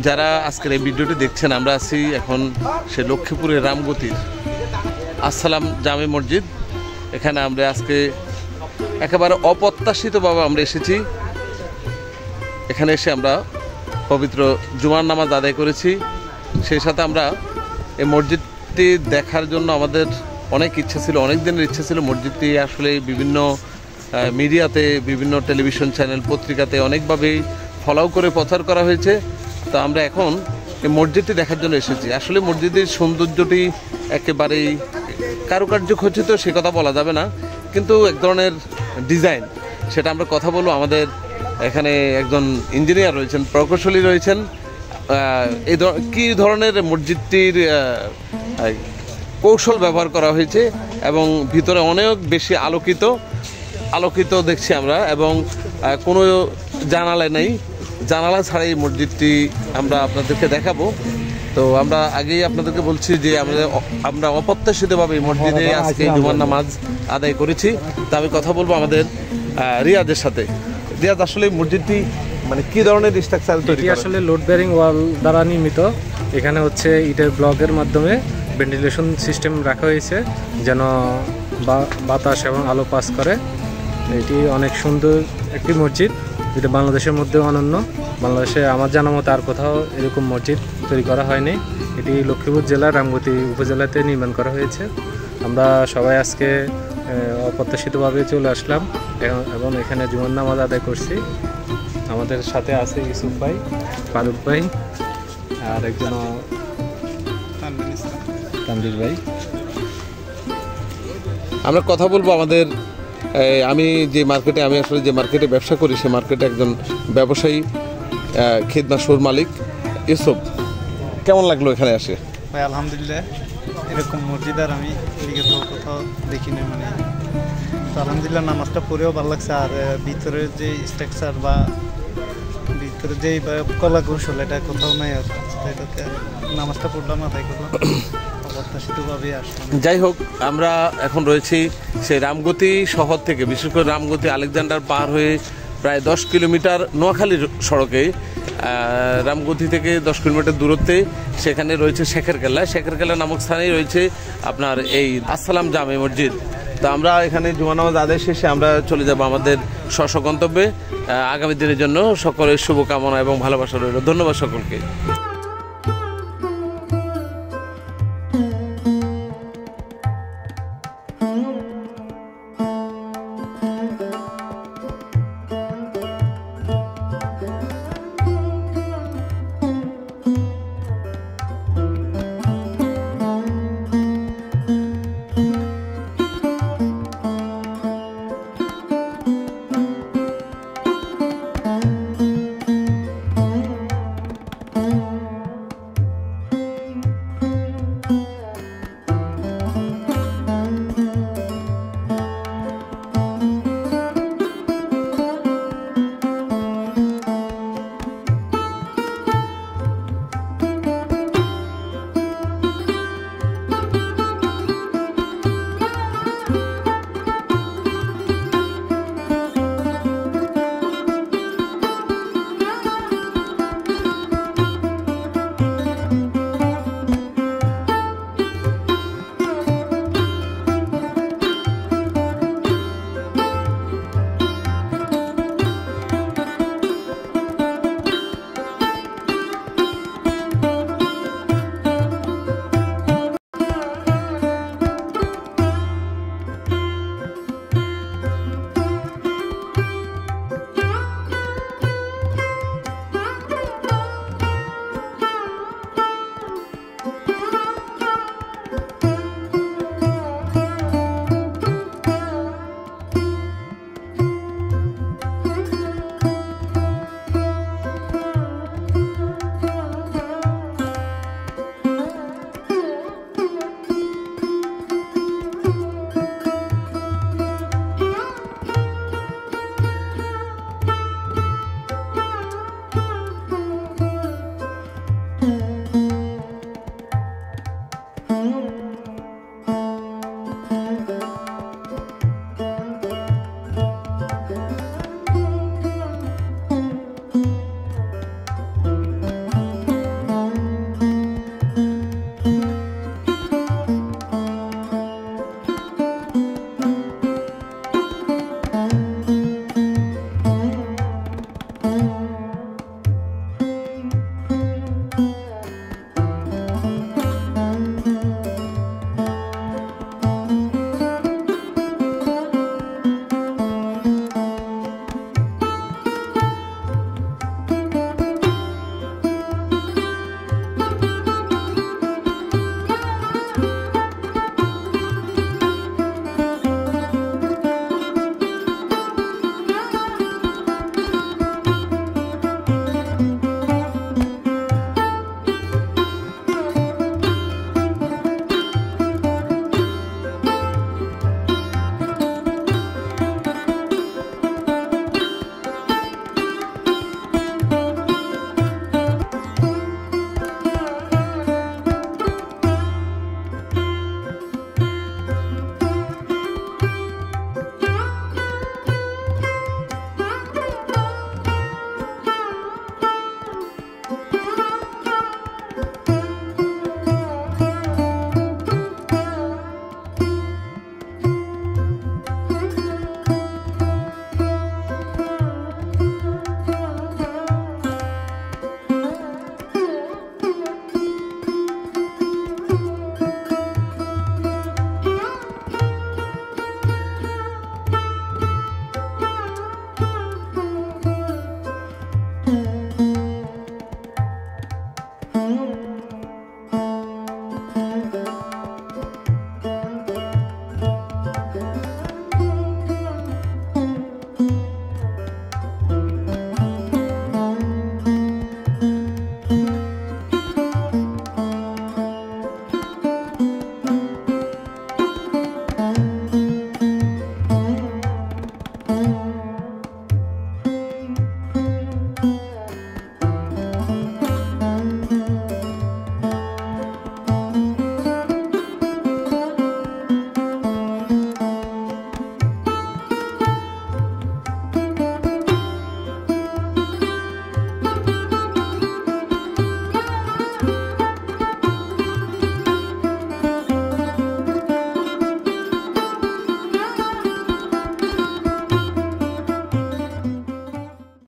যারা আজকের এই ভিডিওটি দেখছেন, আমরা আছি এখন সে লক্ষ্মীপুরের রামগতির আসসালাম জামে মসজিদ। এখানে আমরা আজকে একেবারে অপ্রত্যাশিতভাবে আমরা এসেছি। এখানে এসে আমরা পবিত্র জুমার নামাজ আদায় করেছি। সেই সাথে আমরা এই মসজিদটি দেখার জন্য আমাদের অনেক ইচ্ছা ছিল, অনেক দিনের ইচ্ছা ছিল। মসজিদটি আসলে বিভিন্ন মিডিয়াতে, বিভিন্ন টেলিভিশন চ্যানেল, পত্রিকাতে অনেকভাবেই ফলো করে প্রচার করা হয়েছে। তো আমরা এখন এই মসজিদটি দেখার জন্য এসেছি। আসলে মসজিদের সৌন্দর্যটি একেবারেই কারুকার্য খচিত, সে কথা বলা যাবে না, কিন্তু এক ধরনের ডিজাইন, সেটা আমরা কথা বলবো। আমাদের এখানে একজন ইঞ্জিনিয়ার রয়েছেন, প্রকৌশলী রয়েছেন। এই কী ধরনের মসজিদটির কৌশল ব্যবহার করা হয়েছে এবং ভিতরে অনেক বেশি আলোকিত দেখছি আমরা, এবং কোনো জানালা নেই, জানালা ছাড়াই মসজিদটি আমরা আপনাদেরকে দেখাবো। তো আমরা আগেই আপনাদেরকে বলছি যে আমরা অপ্রত্যাশিতভাবে মসজিদে আজকে জুমার নামাজ আদায় করেছি। তা আমি কথা বলবো আমাদের রিয়াজের সাথে। রিয়াজ, আসলে মসজিদটি মানে কি ধরনের স্ট্রাকচার তৈরি? আসলে লোড বেয়ারিং ওয়াল দ্বারা নির্মিত। এখানে হচ্ছে ইটের ব্লকের মাধ্যমে ভেন্টিলেশন সিস্টেম রাখা হয়েছে যেন বাতাস এবং আলো পাস করে। এটি অনেক সুন্দর একটি মসজিদ, যেটা বাংলাদেশের মধ্যে অনন্য। বাংলাদেশে আমার জানা মতো আর কোথাও এরকম মসজিদ তৈরি করা হয়নি। এটি লক্ষ্মীপুর জেলার রামগতি উপজেলাতে নির্মাণ করা হয়েছে। আমরা সবাই আজকে অপ্রত্যাশিতভাবে চলে আসলাম এবং এখানে জুমার নামাজ আদায় করছি। আমাদের সাথে আছে ইউসুফ ভাই, ফারুক ভাই, আর একজন তানভীর ভাই। আমরা কথা বলবো আমাদের আমি আসলে যে মার্কেটে ব্যবসা করি, সে মার্কেটে একজন ব্যবসায়ী, খিদনা শোর মালিক ইউসুফ। কেমন লাগলো এখানে আসে? ভাই আলহামদুলিল্লাহ, এরকম মসজিদ আর আমি বিগত কোথাও দেখি না। মানে তো আলহামদুলিল্লাহ নামাজটা পড়েও ভালো লাগছে। আর ভিতরের যে স্ট্রাকচার বা ভিতরে যে কলা কৌশল, এটা কোথাও নাই। আর এটাতে নামাজটা পড়লাম, আদায় করলাম, অপ্রত্যাশিতভাবে আসলাম। যাই হোক, আমরা এখন রয়েছি সেই রামগতি শহর থেকে, বিশেষ করে রামগতি আলেকজান্ডার পার হয়ে প্রায় 10 কিলোমিটার নোয়াখালীর সড়কে, রামগতি থেকে 10 কিলোমিটার দূরত্বে সেখানে রয়েছে শেখের কেল্লা নামক স্থানেই রয়েছে আপনার এই আসসালাম জামে মসজিদ। তো আমরা এখানে জুমা নামাজ আদায় শেষে আমরা চলে যাব আমাদের স্ব গন্তব্যে। আগামী দিনের জন্য সকলের শুভকামনা এবং ভালোবাসা রইল। ধন্যবাদ সকলকে।